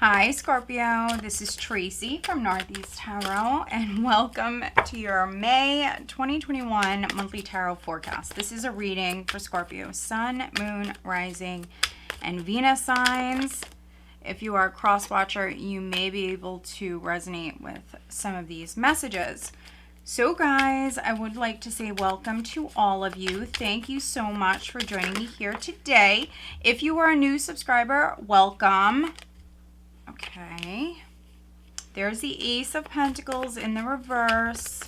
Hi Scorpio, this is Tracy from Northeast Tarot and welcome to your May 2021 monthly tarot forecast. This is a reading for Scorpio Sun, Moon, Rising, and Venus signs. If you are a cross-watcher, you may be able to resonate with some of these messages. So guys, I would like to say welcome to all of you. Thank you so much for joining me here today. If you are a new subscriber, welcome. Okay, there's the Ace of Pentacles in the reverse.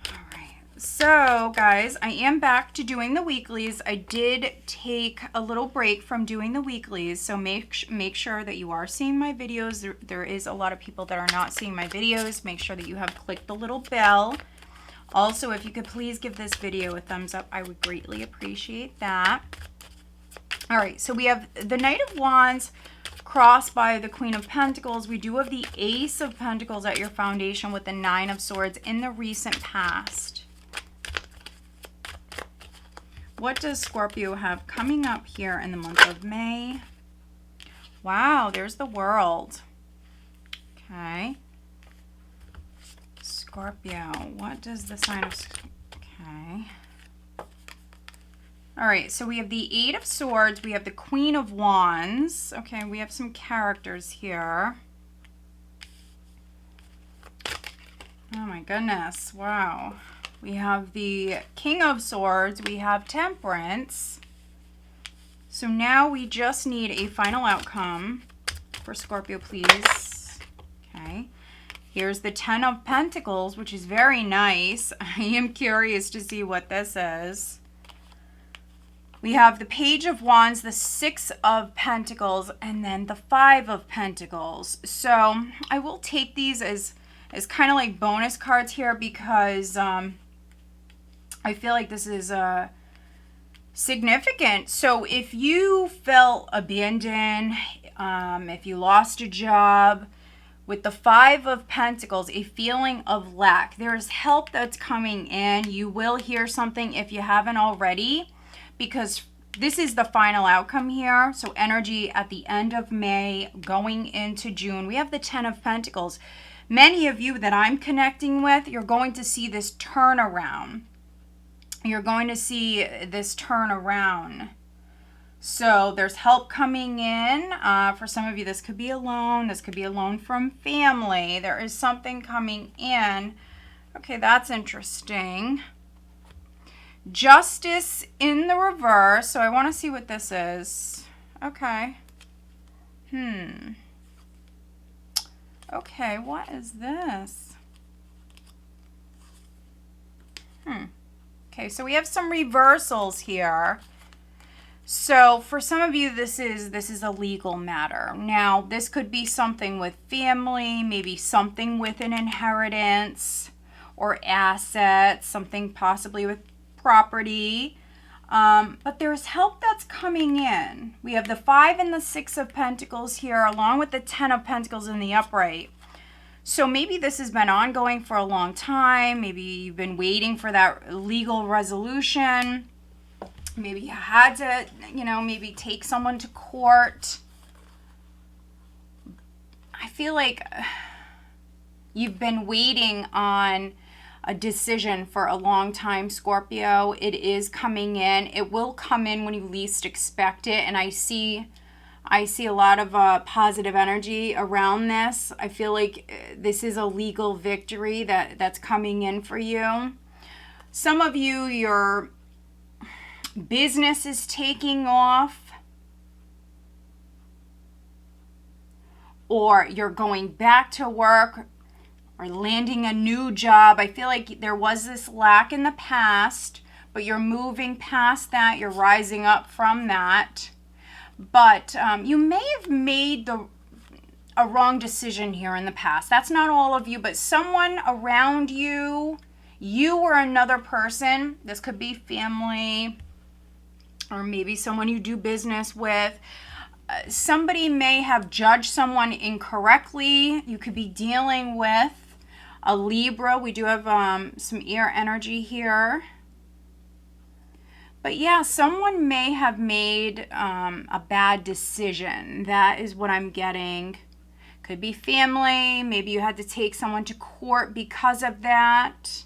All right, so guys, I am back to doing the weeklies. I did take a little break from doing the weeklies, so make sure that you are seeing my videos. There is a lot of people that are not seeing my videos. Make sure that you have clicked the little bell. Also, if you could please give this video a thumbs up, I would greatly appreciate that. All right, so we have the Knight of Wands crossed by the Queen of Pentacles. We do have the Ace of Pentacles at your foundation with the Nine of Swords in the recent past. What does Scorpio have coming up here in the month of May? Wow, there's the World. Okay. Scorpio, what does the sign of... Okay. All right, so we have the Eight of Swords. We have the Queen of Wands. Okay, we have some characters here. Oh my goodness, wow. We have the King of Swords. We have Temperance. So now we just need a final outcome for Scorpio, please. Okay. Here's the Ten of Pentacles, which is very nice. I am curious to see what this is. We have the Page of Wands, the Six of Pentacles, and then the Five of Pentacles. So I will take these as kind of like bonus cards here because I feel like this is significant. So if you felt abandoned, if you lost a job, with the Five of Pentacles, a feeling of lack, there's help that's coming in. You will hear something if you haven't already, because this is the final outcome here. So energy at the end of May going into June. We have the Ten of Pentacles. Many of you that I'm connecting with, you're going to see this turnaround. You're going to see this turnaround. So there's help coming in. For some of you, this could be a loan. This could be a loan from family. There is something coming in. Okay, that's interesting. Justice in the reverse. So I want to see what this is. Okay. Okay, what is this? Okay, so we have some reversals here. So for some of you, this is a legal matter. Now, this could be something with family, maybe something with an inheritance or assets, something possibly with property, but there's help that's coming in. We have the Five and the Six of Pentacles here, along with the Ten of Pentacles in the upright. So maybe this has been ongoing for a long time. Maybe you've been waiting for that legal resolution. Maybe you had to, maybe take someone to court. I feel like you've been waiting on a decision for a long time, Scorpio. It is coming in. It will come in when you least expect it. And I see a lot of positive energy around this. I feel like this is a legal victory that's coming in for you. Some of you, your business is taking off, or you're going back to work, or landing a new job. I feel like there was this lack in the past, but you're moving past that. You're rising up from that. But you may have made a wrong decision here in the past. That's not all of you, but someone around you, you or another person, this could be family, or maybe someone you do business with. Somebody may have judged someone incorrectly. You could be dealing with a Libra. We do have some air energy here. But yeah, someone may have made a bad decision. That is what I'm getting. Could be family. Maybe you had to take someone to court because of that.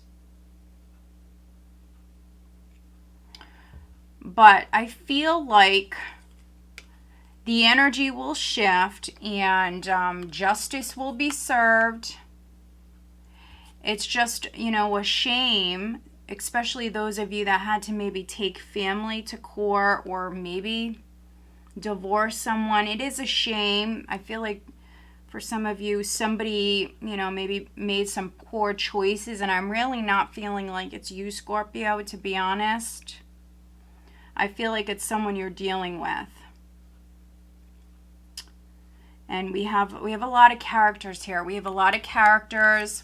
But I feel like the energy will shift and justice will be served. It's just, a shame, especially those of you that had to maybe take family to court or maybe divorce someone. It is a shame. I feel like for some of you, somebody, maybe made some poor choices, and I'm really not feeling like it's you, Scorpio, to be honest. I feel like it's someone you're dealing with. And we have a lot of characters here. We have a lot of characters.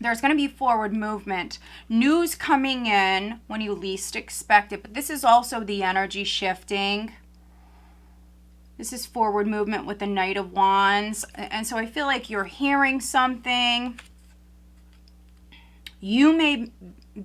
There's going to be forward movement. News coming in when you least expect it. But this is also the energy shifting. This is forward movement with the Knight of Wands. And so I feel like you're hearing something. You may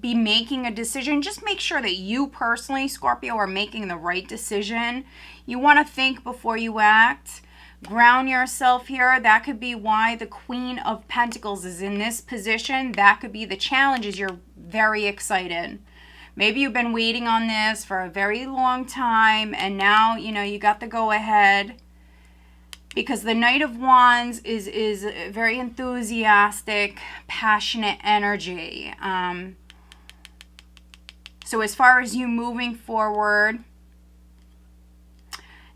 be making a decision. Just make sure that you personally, Scorpio, are making the right decision. You want to think before you act. Ground yourself here. That could be why the Queen of Pentacles is in this position. That could be the challenge, is you're very excited. Maybe you've been waiting on this for a very long time, and now, you got the go-ahead. Because the Knight of Wands is very enthusiastic, passionate energy. So as far as you moving forward,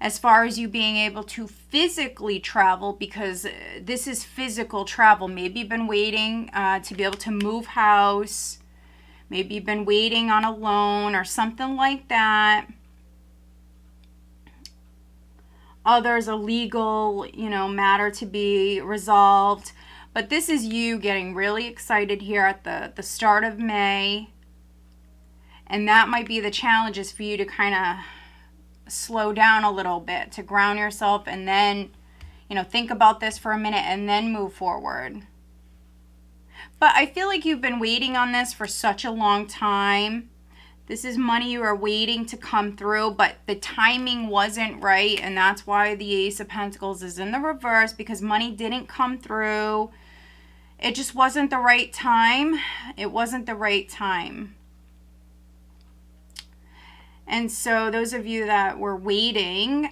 as far as you being able to physically travel, because this is physical travel. Maybe you've been waiting to be able to move house. Maybe you've been waiting on a loan or something like that. Others, a legal, matter to be resolved. But this is you getting really excited here at the start of May. And that might be the challenges for you to kind of slow down a little bit, to ground yourself, and then, think about this for a minute and then move forward. But I feel like you've been waiting on this for such a long time. This is money you are waiting to come through, but the timing wasn't right, and that's why the Ace of Pentacles is in the reverse, because money didn't come through. It just wasn't the right time. It wasn't the right time. And so those of you that were waiting,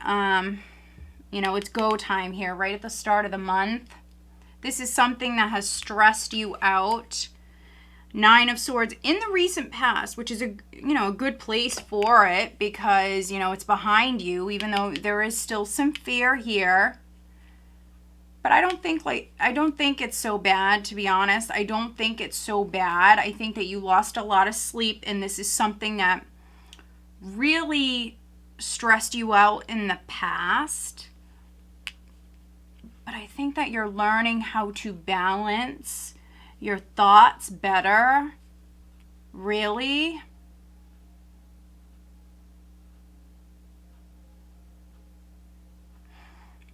it's go time here right at the start of the month. This is something that has stressed you out. Nine of Swords in the recent past, which is a good place for it, because, it's behind you, even though there is still some fear here. But I don't think it's so bad, to be honest. I don't think it's so bad. I think that you lost a lot of sleep, and this is something that really stressed you out in the past. But I think that you're learning how to balance your thoughts better. Really.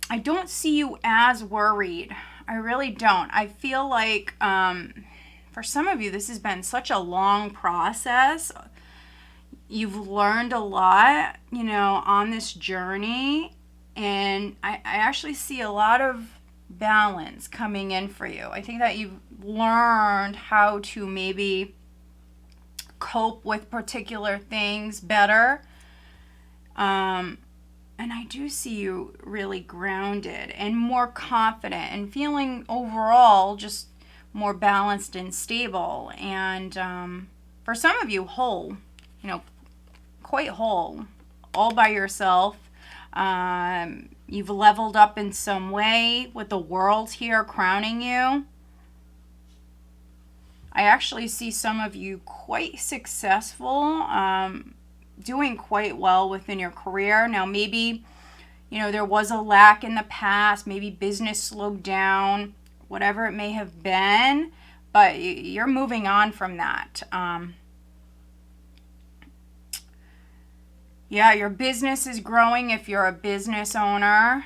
I don't see you as worried. I really don't. I feel like for some of you, this has been such a long process. You've learned a lot, on this journey. And I actually see a lot of balance coming in for you. I think that you've learned how to maybe cope with particular things better. And I do see you really grounded and more confident and feeling overall just more balanced and stable. And for some of you, whole, quite whole, all by yourself. You've leveled up in some way with the world here crowning you. I actually see some of you quite successful, doing quite well within your career. Now, maybe, there was a lack in the past. Maybe business slowed down, whatever it may have been. But you're moving on from that. Yeah, your business is growing if you're a business owner.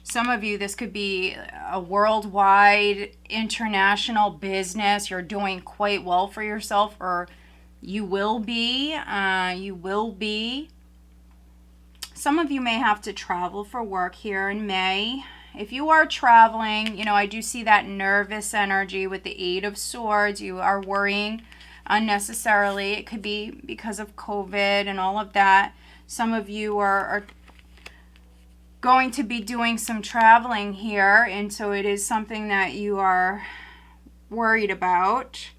Some of you, this could be a worldwide, international business. You're doing quite well for yourself, or You will be. Some of you may have to travel for work here in May. If you are traveling, you know, I do see that nervous energy with the Eight of Swords. You are worrying unnecessarily. It could be because of COVID and all of that. Some of you are going to be doing some traveling here, and so it is something that you are worried about.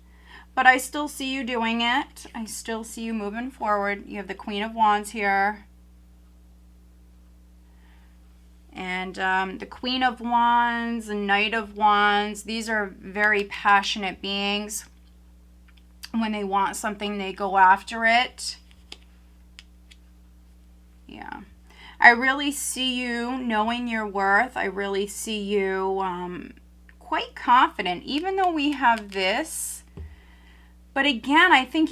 But I still see you doing it. I still see you moving forward. You have the Queen of Wands here. And the Queen of Wands, the Knight of Wands, these are very passionate beings. When they want something, they go after it. Yeah. I really see you knowing your worth. I really see you quite confident, even though we have this. But again, I think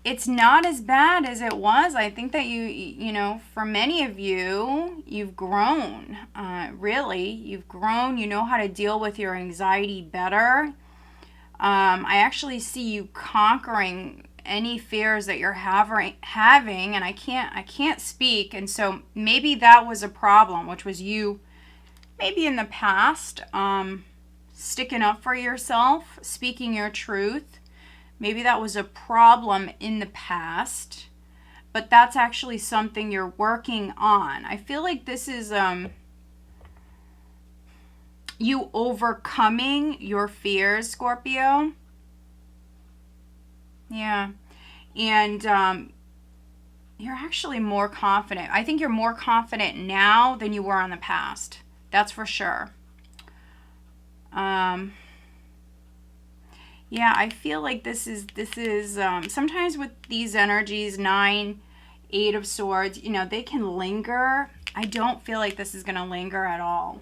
it's not as bad as it was. I think that you know, for many of you, you've grown. Really, you've grown. You know how to deal with your anxiety better. I actually see you conquering any fears that you're having, and I can't speak, and so maybe that was a problem, which was you maybe in the past sticking up for yourself, speaking your truth. Maybe that was a problem in the past, but that's actually something you're working on. I feel like this is you overcoming your fears, Scorpio. Yeah. And you're actually more confident. I think you're more confident now than you were in the past. That's for sure. Yeah, I feel like this is sometimes with these energies, 9, 8 of Swords, you know, they can linger. I don't feel like this is going to linger at all.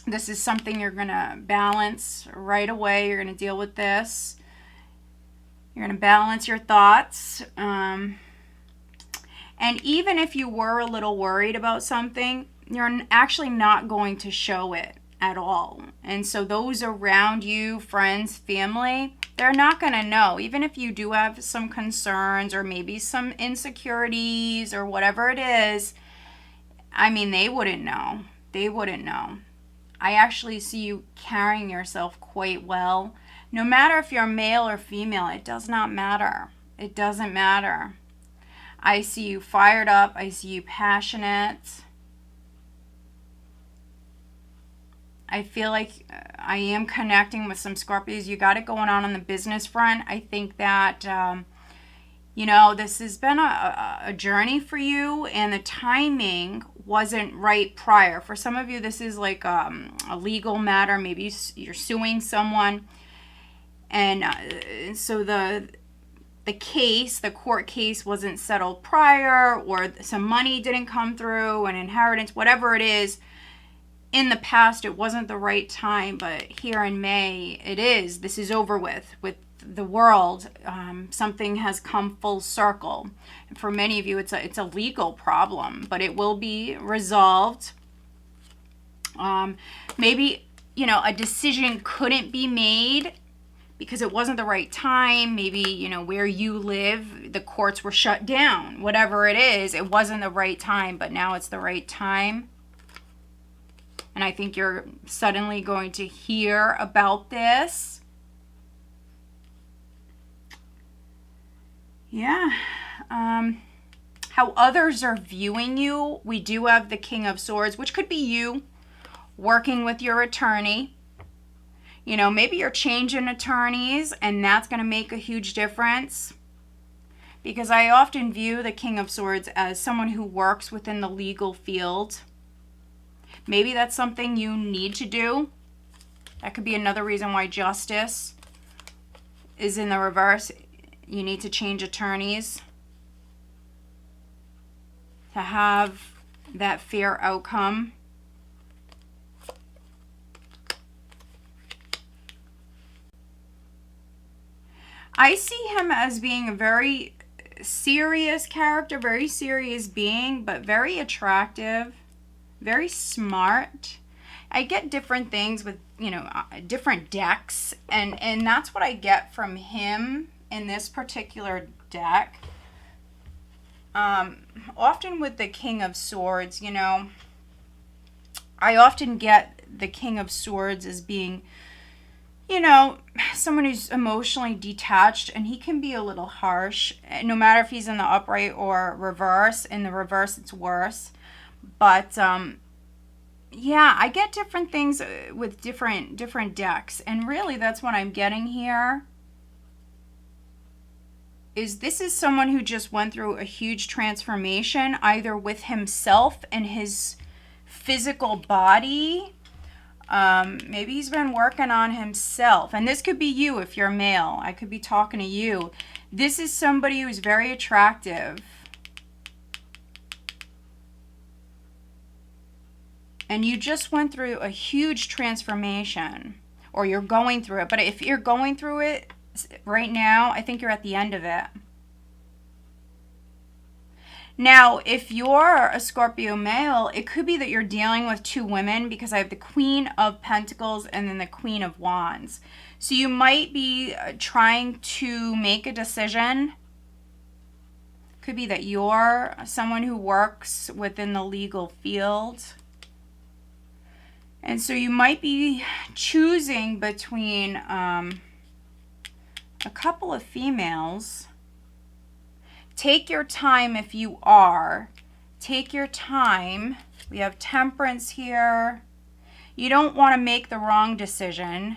This is something you're going to balance right away. You're going to deal with this. You're going to balance your thoughts. And even if you were a little worried about something, you're actually not going to show it at all. And so those around you, friends, family, they're not going to know. Even if you do have some concerns or maybe some insecurities or whatever it is, I mean, they wouldn't know. They wouldn't know. I actually see you carrying yourself quite well. No matter if you're male or female, it does not matter. It doesn't matter. I see you fired up. I see you passionate. I feel like I am connecting with some Scorpios. You got it going on the business front. I think that, you know, this has been a journey for you, and the timing wasn't right prior. For some of you, this is like a legal matter. Maybe you're suing someone. And so the court case wasn't settled prior, or some money didn't come through, an inheritance, whatever it is. In the past, it wasn't the right time, but here in May, it is. This is over with the world. Something has come full circle. And for many of you, it's a legal problem, but it will be resolved. Maybe, you know, a decision couldn't be made because it wasn't the right time. Maybe, you know, where you live, the courts were shut down. Whatever it is, it wasn't the right time, but now it's the right time. And I think you're suddenly going to hear about this. Yeah. How others are viewing you. We do have the King of Swords, which could be you working with your attorney. You know, maybe you're changing attorneys, and that's going to make a huge difference. Because I often view the King of Swords as someone who works within the legal field. Maybe that's something you need to do. That could be another reason why justice is in the reverse. You need to change attorneys to have that fair outcome. I see him as being a very serious character, very serious being, but very attractive. Very smart. I get different things with, you know, different decks, and that's what I get from him in this particular deck. Often with the King of Swords, you know, I often get the King of Swords as being, you know, someone who's emotionally detached, and he can be a little harsh, no matter if he's in the upright or reverse. In the reverse, it's worse. But, yeah, I get different things with different decks, and really that's what I'm getting here. This is someone who just went through a huge transformation, either with himself and his physical body. Maybe he's been working on himself, and this could be you if you're male. I could be talking to you. This is somebody who's very attractive. And you just went through a huge transformation, or you're going through it. But if you're going through it right now, I think you're at the end of it. Now, if you're a Scorpio male, it could be that you're dealing with two women, because I have the Queen of Pentacles and then the Queen of Wands. So you might be trying to make a decision. Could be that you're someone who works within the legal field. And so you might be choosing between a couple of females. Take your time if you are. Take your time. We have Temperance here. You don't want to make the wrong decision.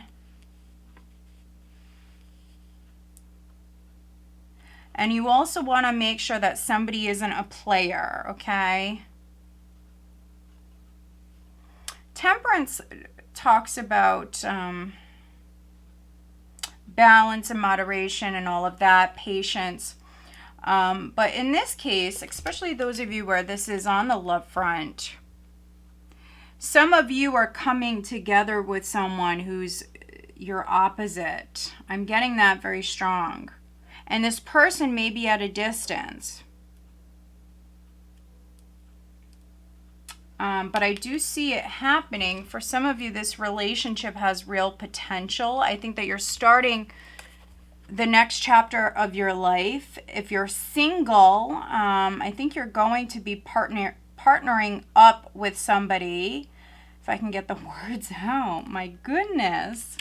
And you also want to make sure that somebody isn't a player, okay? Temperance talks about balance and moderation and all of that, patience. But in this case, especially those of you where this is on the love front, some of you are coming together with someone who's your opposite. I'm getting that very strong. And this person may be at a distance. But I do see it happening. For some of you, this relationship has real potential. I think that you're starting the next chapter of your life. If you're single, I think you're going to be partnering up with somebody. If I can get the words out, my goodness.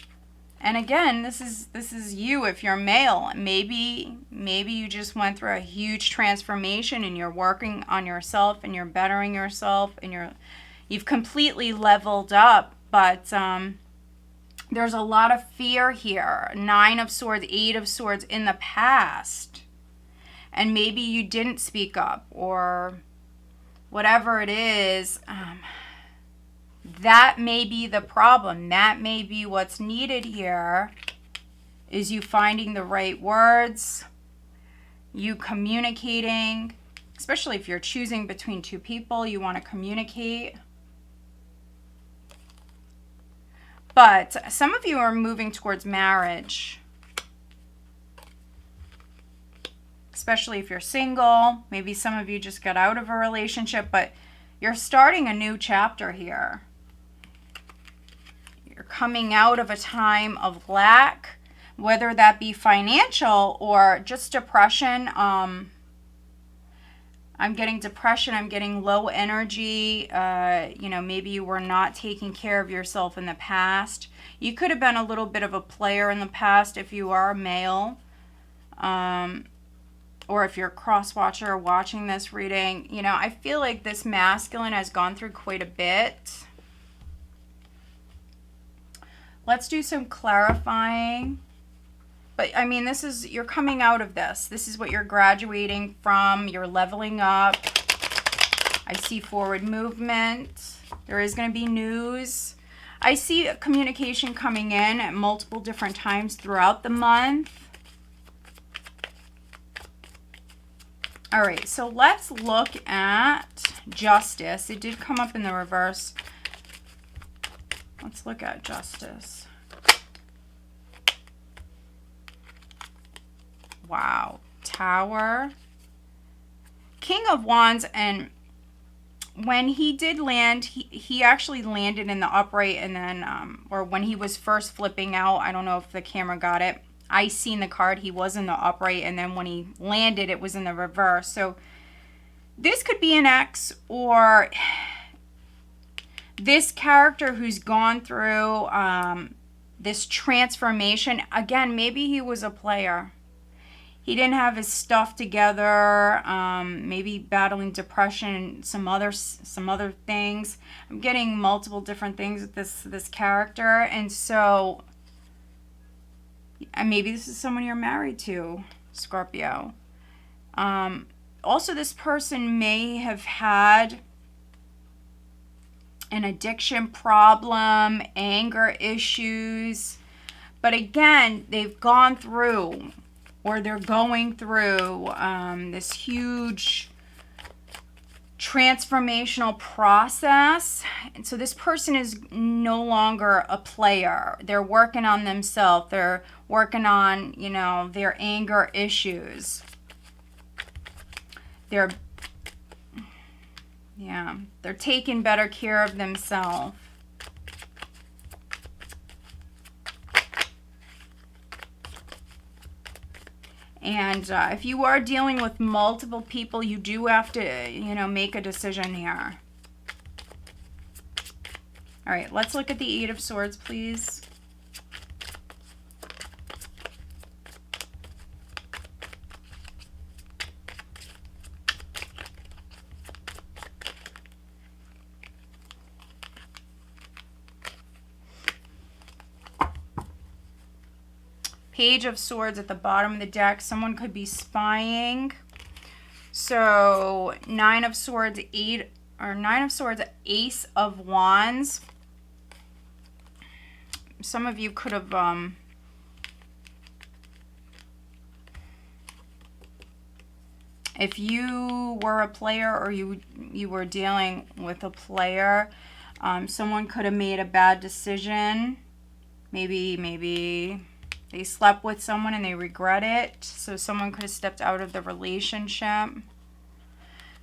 And again, this is you if you're male. Maybe you just went through a huge transformation and you're working on yourself and you're bettering yourself and you've completely leveled up, but there's a lot of fear here. 9 of Swords, 8 of Swords in the past. And maybe you didn't speak up or whatever it is. That may be the problem. That may be what's needed here, is you finding the right words, you communicating, especially if you're choosing between two people, you want to communicate. But some of you are moving towards marriage, especially if you're single. Maybe some of you just got out of a relationship, but you're starting a new chapter here. You're coming out of a time of lack, whether that be financial or just depression. I'm getting depression. I'm getting low energy. You know, maybe you were not taking care of yourself in the past. You could have been a little bit of a player in the past if you are a male. Or if you're a cross-watcher watching this reading. You know, I feel like this masculine has gone through quite a bit. Let's do some clarifying. But, I mean, you're coming out of this. This is what you're graduating from. You're leveling up. I see forward movement. There is going to be news. I see communication coming in at multiple different times throughout the month. All right, so let's look at Justice. It did come up in the reverse. Let's look at Justice. Wow. Tower. King of Wands and when he did land, he actually landed in the upright, and then, or when he was first flipping out, I don't know if the camera got it. I seen the card, he was in the upright, and then when he landed, it was in the reverse. So this could be an ex, or this character who's gone through this transformation. Again, maybe he was a player. He didn't have his stuff together, maybe battling depression, some other things. I'm getting multiple different things with this character, and so maybe this is someone you're married to, Scorpio. Also, this person may have had an addiction problem, anger issues, but again, they've gone through, or they're going through this huge transformational process. And so this person is no longer a player. They're working on themselves. They're working on, you know, their anger issues. They're taking better care of themselves. And if you are dealing with multiple people, you do have to, you know, make a decision here. All right, let's look at the Eight of Swords, please. Page of Swords at the bottom of the deck. Someone could be spying. So Nine of Swords, Ace of Wands. Some of you could have if you were a player, or you were dealing with a player, someone could have made a bad decision. Maybe they slept with someone and they regret it. So someone could have stepped out of the relationship.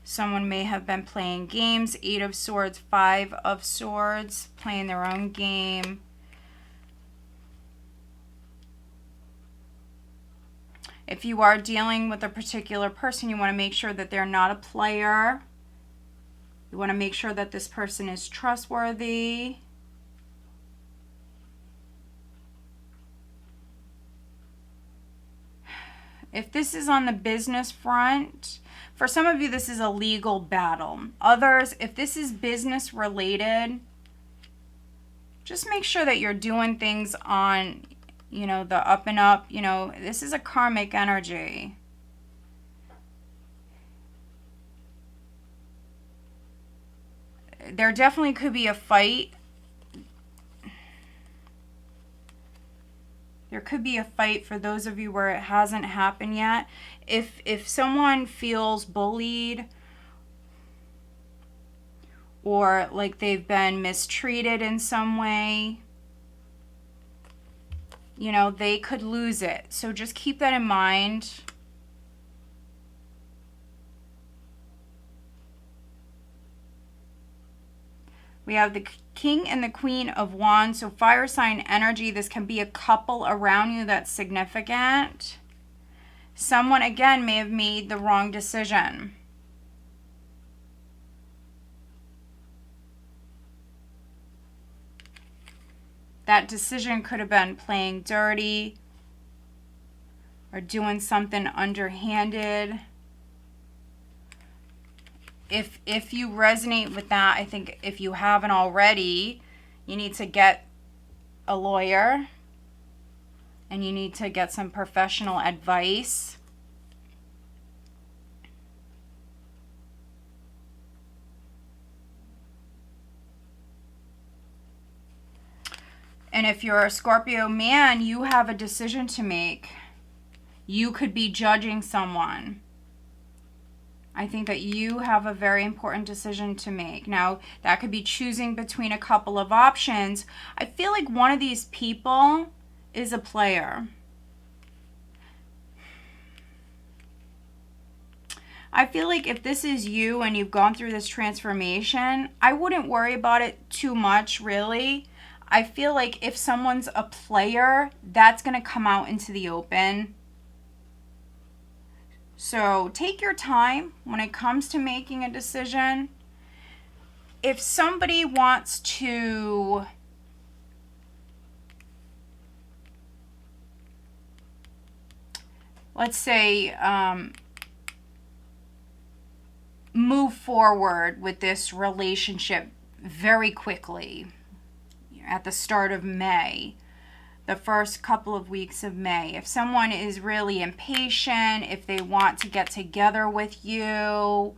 Someone may have been playing games. Eight of Swords, Five of Swords, playing their own game. If you are dealing with a particular person, you want to make sure that they're not a player. You want to make sure that this person is trustworthy. If this is on the business front, for some of you, this is a legal battle. Others, if this is business related, just make sure that you're doing things on, you know, the up and up. You know, this is a karmic energy. There definitely could be a fight. There could be a fight for those of you where it hasn't happened yet. If someone feels bullied, or like they've been mistreated in some way, you know, they could lose it. So just keep that in mind. We have the King and the Queen of Wands. So fire sign energy. This can be a couple around you that's significant. Someone, again, may have made the wrong decision. That decision could have been playing dirty or doing something underhanded. If you resonate with that, I think if you haven't already, you need to get a lawyer and you need to get some professional advice. And if you're a Scorpio man, you have a decision to make. You could be judging someone. I think that you have a very important decision to make. Now, that could be choosing between a couple of options. I feel like one of these people is a player. I feel like if this is you and you've gone through this transformation, I wouldn't worry about it too much, really. I feel like if someone's a player, that's going to come out into the open. So take your time when it comes to making a decision. If somebody wants to let's say move forward with this relationship very quickly at the start of May, the first couple of weeks of May. If someone is really impatient, if they want to get together with you,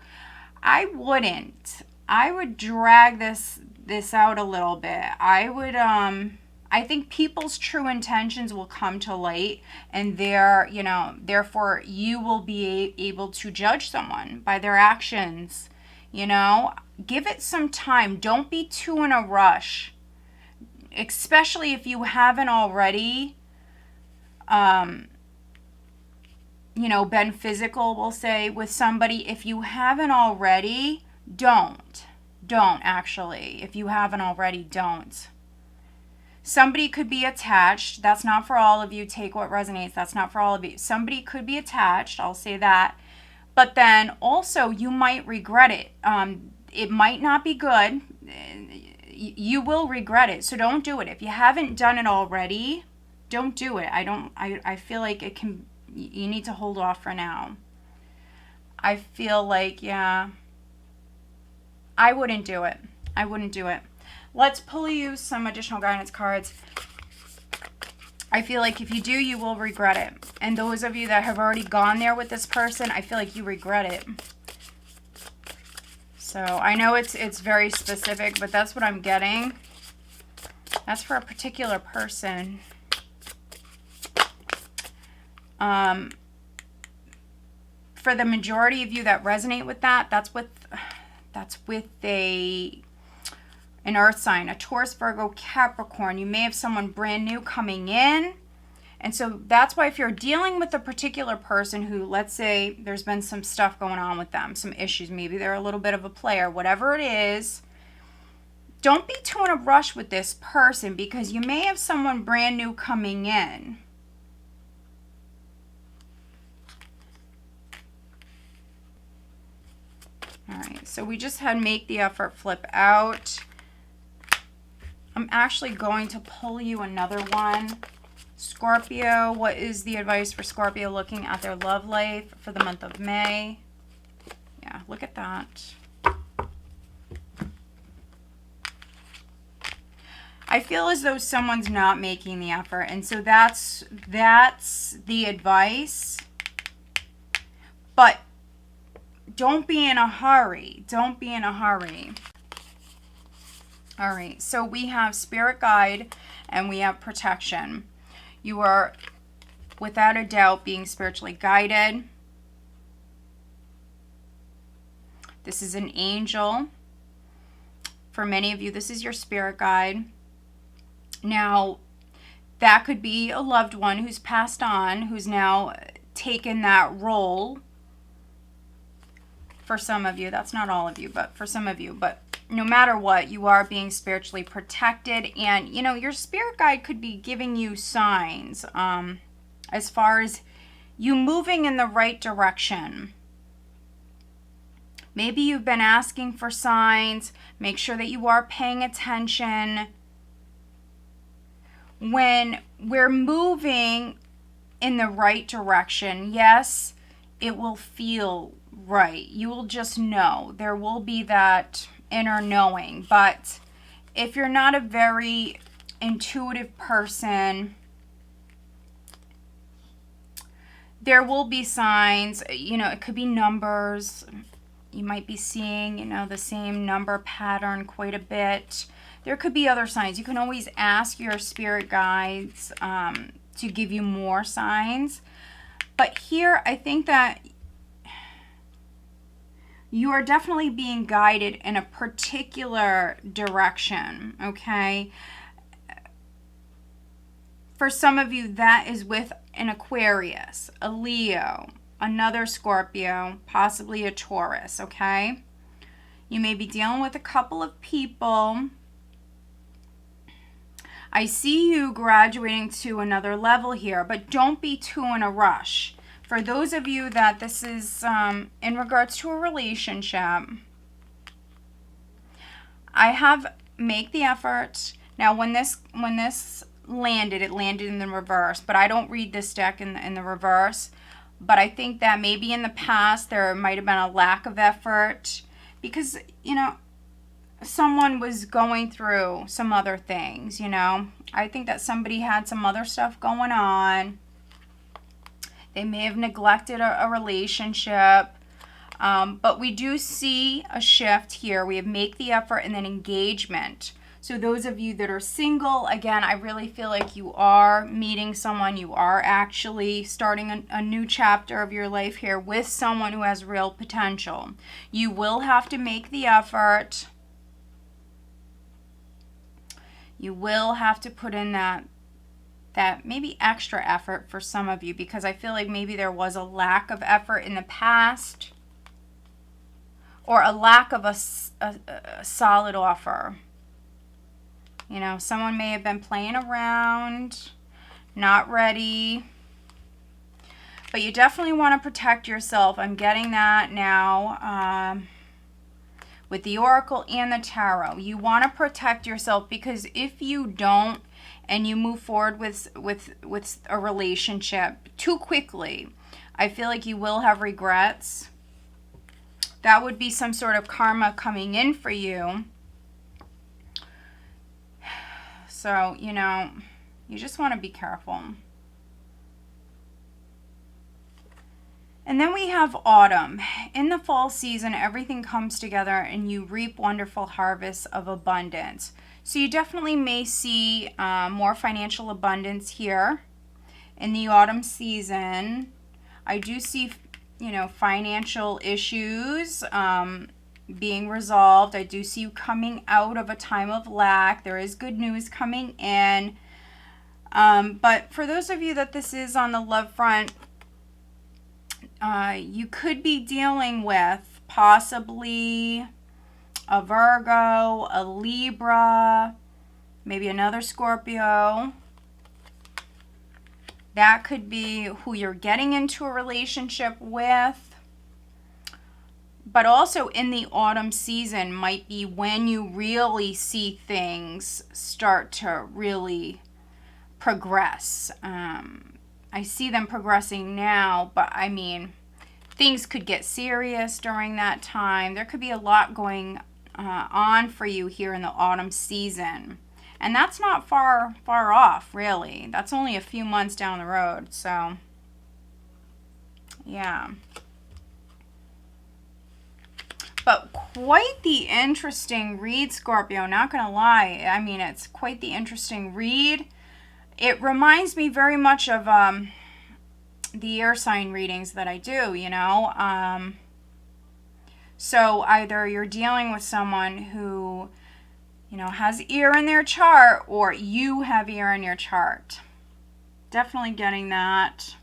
I would drag this out a little bit. I think people's true intentions will come to light, and therefore you will be able to judge someone by their actions. Give it some time. Don't be too in a rush, especially if you haven't already, been physical, we'll say, with somebody. If you haven't already, don't actually. If you haven't already, don't. Somebody could be attached. That's not for all of you. Take what resonates. That's not for all of you. Somebody could be attached. I'll say that. But then also you might regret it. It might not be good. You will regret it. So don't do it. If you haven't done it already, don't do it. I feel like you need to hold off for now. I feel like, yeah, I wouldn't do it. Let's pull you some additional guidance cards. I feel like if you do, you will regret it. And those of you that have already gone there with this person, I feel like you regret it. So I know it's very specific, but that's what I'm getting. That's for a particular person. For the majority of you that resonate with that, that's with an earth sign, a Taurus, Virgo, Capricorn. You may have someone brand new coming in. And so that's why if you're dealing with a particular person who, let's say there's been some stuff going on with them, some issues, maybe they're a little bit of a player, whatever it is, don't be too in a rush with this person, because you may have someone brand new coming in. All right, so we just had make the effort flip out. I'm actually going to pull you another one. Scorpio, what is the advice for Scorpio looking at their love life for the month of May? Yeah, look at that. I feel as though someone's not making the effort, and so that's the advice. But don't be in a hurry. Don't be in a hurry. All right, so we have spirit guide and we have protection. You are, without a doubt, being spiritually guided. This is an angel. For many of you, this is your spirit guide. Now, that could be a loved one who's passed on, who's now taken that role. For some of you, that's not all of you, but for some of you. But no matter what, you are being spiritually protected, and your spirit guide could be giving you signs as far as you moving in the right direction. Maybe you've been asking for signs. Make sure that you are paying attention. When we're moving in the right direction, yes, it will feel right. You will just know. There will be that inner knowing. But if you're not a very intuitive person, there will be signs. It could be numbers. You might be seeing, the same number pattern quite a bit. There could be other signs. You can always ask your spirit guides to give you more signs. But here, I think that you are definitely being guided in a particular direction, okay? For some of you, that is with an Aquarius, a Leo, another Scorpio, possibly a Taurus, okay? You may be dealing with a couple of people. I see you graduating to another level here, but don't be too in a rush. For those of you that this is in regards to a relationship, I have make the effort. Now, when this landed, it landed in the reverse, but I don't read this deck in the reverse. But I think that maybe in the past there might have been a lack of effort because, you know, someone was going through some other things, you know. I think that somebody had some other stuff going on. They may have neglected a relationship. But we do see a shift here. We have make the effort and then engagement. So those of you that are single, again, I really feel like you are meeting someone. You are actually starting a new chapter of your life here with someone who has real potential. You will have to make the effort. You will have to put in that maybe extra effort for some of you, because I feel like maybe there was a lack of effort in the past or a lack of a solid offer. You know, someone may have been playing around, not ready. But you definitely want to protect yourself. I'm getting that now with the Oracle and the Tarot. You want to protect yourself, because if you don't and you move forward with a relationship too quickly, I feel like you will have regrets. That would be some sort of karma coming in for you. So, you know, you just want to be careful. And then we have autumn. In the fall season, everything comes together and you reap wonderful harvests of abundance. So you definitely may see more financial abundance here in the autumn season. I do see, you know, financial issues being resolved. I do see you coming out of a time of lack. There is good news coming in. But for those of you that this is on the love front, you could be dealing with possibly a Virgo, a Libra, maybe another Scorpio. That could be who you're getting into a relationship with. But also in the autumn season might be when you really see things start to really progress. I see them progressing now, but I mean, things could get serious during that time. There could be a lot going on for you here in the autumn season. And that's not far off, really. That's only a few months down the road. So, yeah. But quite the interesting read, Scorpio. Not going to lie. I mean, it's quite the interesting read. It reminds me very much of the air sign readings that I do, you know. So either you're dealing with someone who, you know, has air in their chart, or you have air in your chart. Definitely getting that.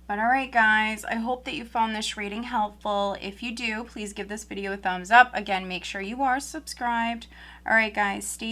But all right, guys, I hope that you found this reading helpful. If you do, please give this video a thumbs up. Again, make sure you are subscribed. All right, guys, stay